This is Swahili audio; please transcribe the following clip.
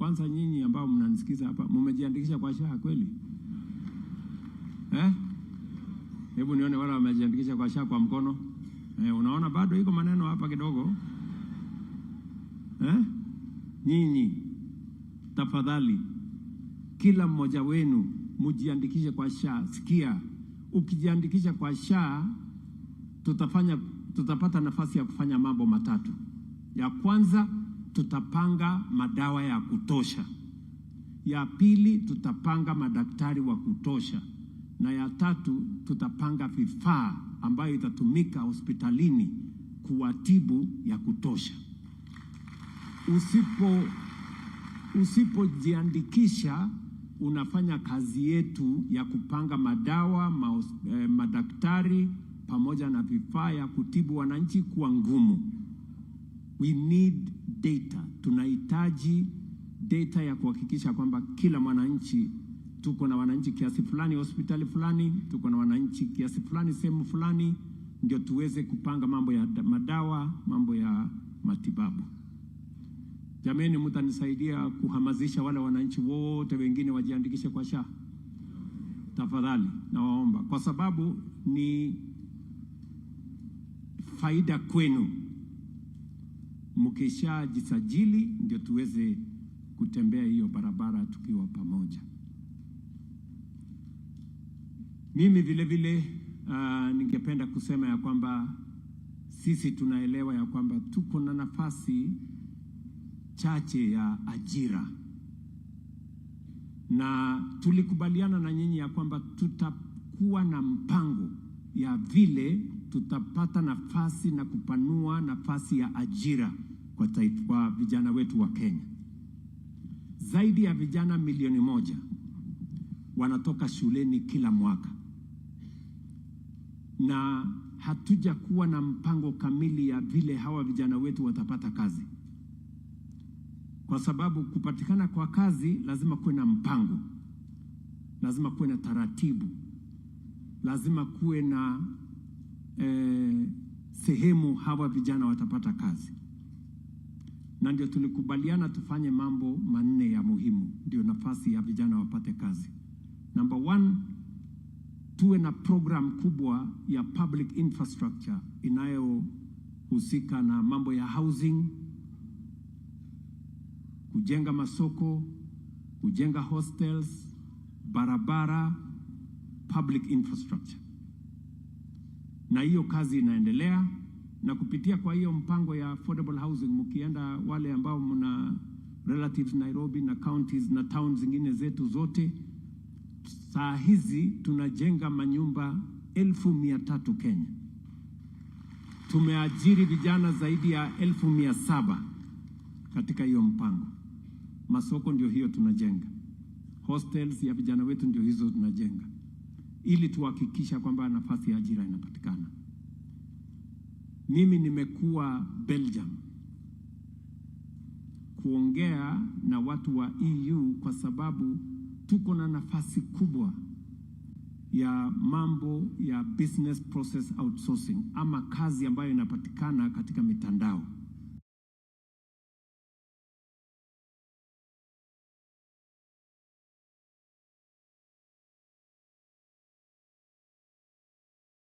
Kwanza nyinyi ambao mnanisikiza hapa, mmejiandikisha kwa SHA kweli? Hebu nione wale wamejiandikisha kwa SHA kwa mkono. Unaona bado iko maneno hapa kidogo. Nyinyi tafadhali, kila mmoja wenu mjiandikishe kwa SHA. Sikia, ukijiandikisha kwa SHA tutapata nafasi ya kufanya mambo matatu. Ya kwanza, tutapanga madawa ya kutosha. Ya pili, tutapanga madaktari wa kutosha. Na ya tatu, tutapanga vifaa ambayo itatumika hospitalini kuwatibu ya kutosha. Usipojiandikisha, unafanya kazi yetu ya kupanga madawa, madaktari pamoja na vifaa ya kutibu wananchi kuwa ngumu. We need data. Tunahitaji data ya kuhakikisha kwamba kila mwananchi, tuko na wananchi kiasi fulani hospitali fulani, tuko na wananchi kiasi fulani sehemu fulani, ndio tuweze kupanga mambo ya madawa, mambo ya matibabu. Jameni, mtanisaidia kuhamasisha wale wananchi wote wengine wajiandikishe kwa SHA? Tafadhali nawaomba, kwa sababu ni faida kwenu. Mkishajisajili ndio tuweze kutembea hiyo barabara tukiwa pamoja. Mimi vile vile ningependa kusema ya kwamba sisi tunaelewa ya kwamba tuko na nafasi chache ya ajira, na tulikubaliana na nyinyi ya kwamba tutakuwa na mpango ya vile tutapata nafasi na kupanua nafasi ya ajira kwa vijana wetu wa Kenya. Zaidi ya vijana 1,000,000 wanatoka shuleni kila mwaka, na hatuja kuwa na mpango kamili ya vile hawa vijana wetu watapata kazi. Kwa sababu kupatikana kwa kazi lazima kuwe na mpango, lazima kuwe na taratibu, lazima kuwe na sehemu hawa vijana watapata kazi. Na ndio tulikubaliana tufanye mambo 4 ya muhimu ndio nafasi ya vijana wapate kazi. Number 1, tuwe na program kubwa ya public infrastructure inayohusika na mambo ya housing, kujenga masoko, kujenga hostels, barabara, public infrastructure. Na hiyo kazi inaendelea, na kupitia kwa hiyo mpango ya affordable housing, mkienda wale ambao mna relatives Nairobi na counties na towns zingine zetu zote, saa hizi tunajenga manyumba 1,300 Kenya. Tumeajiri vijana zaidi ya 1,700 katika hiyo mpango. Masoko ndio hiyo tunajenga. Hostels ya vijana wetu ndio hizo tunajenga, ili tuhakikisha kwamba nafasi ya ajira inapatikana. Mimi nimekuwa Belgium kuongea na watu wa EU kwa sababu tuko na nafasi kubwa ya mambo ya business process outsourcing, ama kazi ambayo inapatikana katika mitandao.